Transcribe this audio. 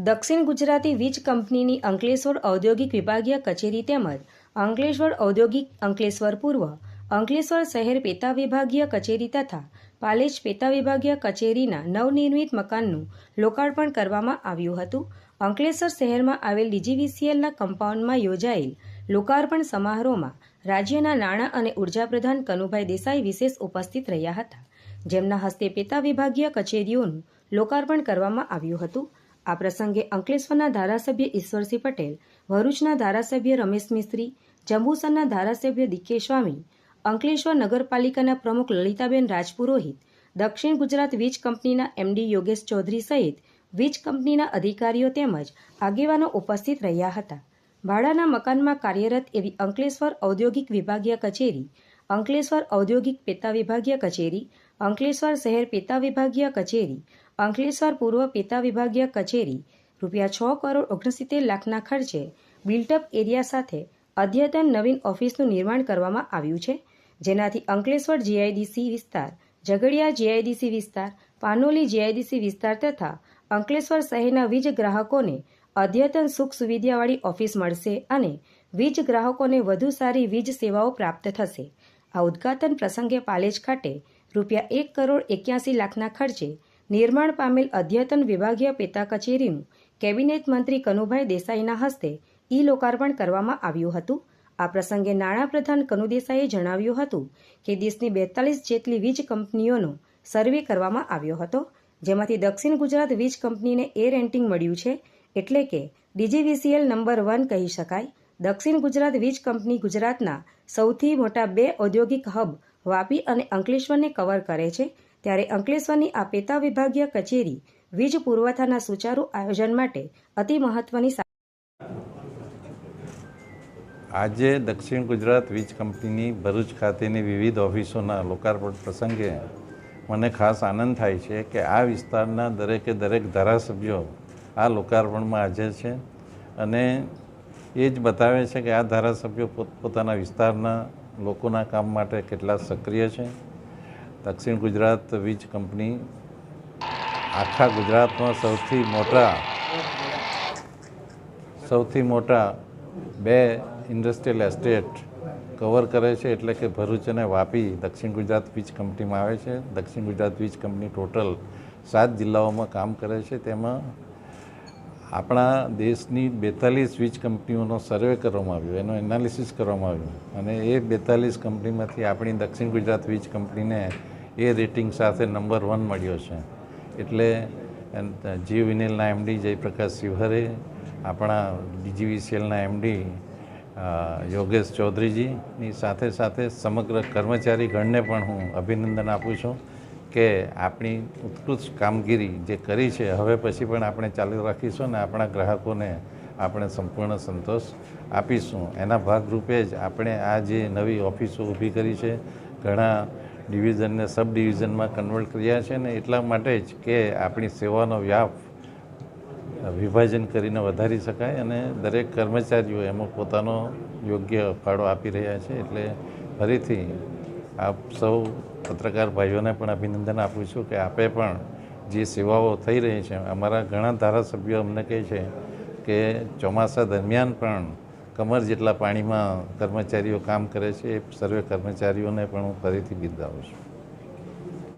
દક્ષિણ ગુજરાતી વીજ કંપનીની અંકલેશ્વર ઔદ્યોગિક વિભાગીય કચેરી તેમજ અંકલેશ્વર ઔદ્યોગિક અંકલેશ્વર પૂર્વ અંકલેશ્વર શહેર પેટા વિભાગીય કચેરી તથા પાલેજ પેટા વિભાગીય કચેરીના નવનિર્મિત મકાનનું લોકાર્પણ કરવામાં આવ્યું હતું. અંકલેશ્વર શહેરમાં આવેલ ડીજીવીસીએલના કમ્પાઉન્ડમાં યોજાયેલ લોકાર્પણ સમારોહમાં રાજ્યના નાણાં અને ઉર્જા પ્રધાન કનુભાઈ દેસાઈ વિશેષ ઉપસ્થિત રહ્યા હતા, જેમના હસ્તે પેટા વિભાગીય કચેરીઓનું લોકાર્પણ કરવામાં આવ્યું હતું. આ પ્રસંગે અંકલેશ્વરના ધારાસભ્ય ઈશ્વરસિંહ પટેલ, ભરૂચના ધારાસભ્ય રમેશ મિસ્ત્રી, જંબુસરના ધારાસભ્ય ડીકે સ્વામી, અંકલેશ્વર નગરપાલિકાના પ્રમુખ લલિતાબેન રાજપુરોહિત, દક્ષિણ ગુજરાત વીજ કંપનીના એમડી યોગેશ ચૌધરી સહિત વીજ કંપનીના અધિકારીઓ તેમજ આગેવાનો ઉપસ્થિત રહ્યા હતા. ભાડાના મકાનમાં કાર્યરત એવી અંકલેશ્વર ઔદ્યોગિક વિભાગીય કચેરી, અંકલેશ્વર ઔદ્યોગિક પેટા વિભાગીય કચેરી, અંકલેશ્વર શહેર પેટા વિભાગીય કચેરી, અંકલેશ્વર પૂર્વ પેટા વિભાગીય કચેરી ₹6,69,00,000ના ખર્ચે બિલ્ટઅપ એરિયા સાથે અદ્યતન નવીન ઓફિસનું નિર્માણ કરવામાં આવ્યું છે, જેનાથી અંકલેશ્વર જીઆઈડીસી વિસ્તાર, ઝઘડિયા જીઆઈડીસી વિસ્તાર, પાનોલી જીઆઈડીસી વિસ્તાર તથા અંકલેશ્વર શહેરના વીજ ગ્રાહકોને અદ્યતન સુખ સુવિધાવાળી ઓફિસ મળશે અને વીજ ગ્રાહકોને વધુ સારી વીજ સેવાઓ પ્રાપ્ત થશે. આ ઉદ્ઘાટન પ્રસંગે પાલેજ ખાતે ₹1,81,00,000ના ખર્ચે નિર્માણ પામેલ અદ્યતન વિભાગીય પેટા કચેરીનું કેબિનેટ મંત્રી કનુભાઈ દેસાઈના હસ્તે લોકાર્પણ કરવામાં આવ્યું હતું. આ પ્રસંગે નાણાં પ્રધાન કનુ દેસાઈએ જણાવ્યું હતું કે દેશની 42 જેટલી વીજ કંપનીઓનો સર્વે કરવામાં આવ્યો હતો, જેમાંથી દક્ષિણ ગુજરાત વીજ કંપનીને એ રેન્કિંગ મળ્યું છે, એટલે કે ડીજીવીસીએલ નંબર 1 કહી શકાય. દક્ષિણ ગુજરાત વીજ કંપની ગુજરાતના સૌથી મોટા 2 ઔદ્યોગિક હબ વાપી અને અંકલેશ્વરને કવર કરે છે, ત્યારે અંકલેશ્વરની આ પેટા વિભાગીય કચેરી વીજ પુરવઠાના સુચારુ આયોજન માટે અતિ મહત્વની. આજે દક્ષિણ ગુજરાત વીજ કંપનીની ભરૂચ ખાતેની વિવિધ ઓફિસોના લોકાર્પણ પ્રસંગે મને ખાસ આનંદ થાય છે કે આ વિસ્તારના દરેકે દરેક ધારાસભ્યો આ લોકાર્પણમાં હાજર છે અને એ જ બતાવે છે કે આ ધારાસભ્યો પોતપોતાના વિસ્તારના લોકોના કામ માટે કેટલા સક્રિય છે. દક્ષિણ ગુજરાત વીજ કંપની આખા ગુજરાતમાં સૌથી મોટા 2 ઇન્ડસ્ટ્રીયલ એસ્ટેટ કવર કરે છે, એટલે કે ભરૂચ અને વાપી દક્ષિણ ગુજરાત વીજ કંપનીમાં આવે છે. દક્ષિણ ગુજરાત વીજ કંપની ટોટલ 7 જિલ્લાઓમાં કામ કરે છે. તેમાં આપણા દેશની 42 વીજ કંપનીઓનો સર્વે કરવામાં આવ્યો, એનો એનાલિસિસ કરવામાં આવ્યું અને એ 42 કંપનીમાંથી આપણી દક્ષિણ ગુજરાત વીજ કંપનીને એ રેટિંગ સાથે નંબર 1 મળ્યો છે. એટલે જીવ વિનેલના એમડી જયપ્રકાશ શિવહરે, આપણા ડીજીવીસીએલના એમડી યોગેશ ચૌધરીજીની સાથે સાથે સમગ્ર કર્મચારી ગણને પણ હું અભિનંદન આપું છું કે આપણી ઉત્કૃષ્ટ કામગીરી જે કરી છે હવે પછી પણ આપણે ચાલુ રાખીશું અને આપણા ગ્રાહકોને આપણે સંપૂર્ણ સંતોષ આપીશું. એના ભાગરૂપે જ આપણે આ જે નવી ઓફિસો ઊભી કરી છે, ઘણા ડિવિઝનને સબ ડિવિઝનમાં કન્વર્ટ કર્યા છે ને એટલા માટે જ કે આપણી સેવાનો વ્યાપ વિભાજન કરીને વધારી શકાય અને દરેક કર્મચારીઓ એમાં પોતાનો યોગ્ય ફાળો આપી રહ્યા છે. એટલે ફરીથી આપ સૌ પત્રકાર ભાઈઓને પણ અભિનંદન આપું છું કે આપે પણ જે સેવાઓ થઈ રહી છે. અમારા ઘણા ધારાસભ્યો અમને કહે છે કે ચોમાસા દરમિયાન પણ કમર જેટલા પાણીમાં કર્મચારીઓ કામ કરે છે. એ સર્વે કર્મચારીઓને પણ હું ફરીથી બિરદાવું છું.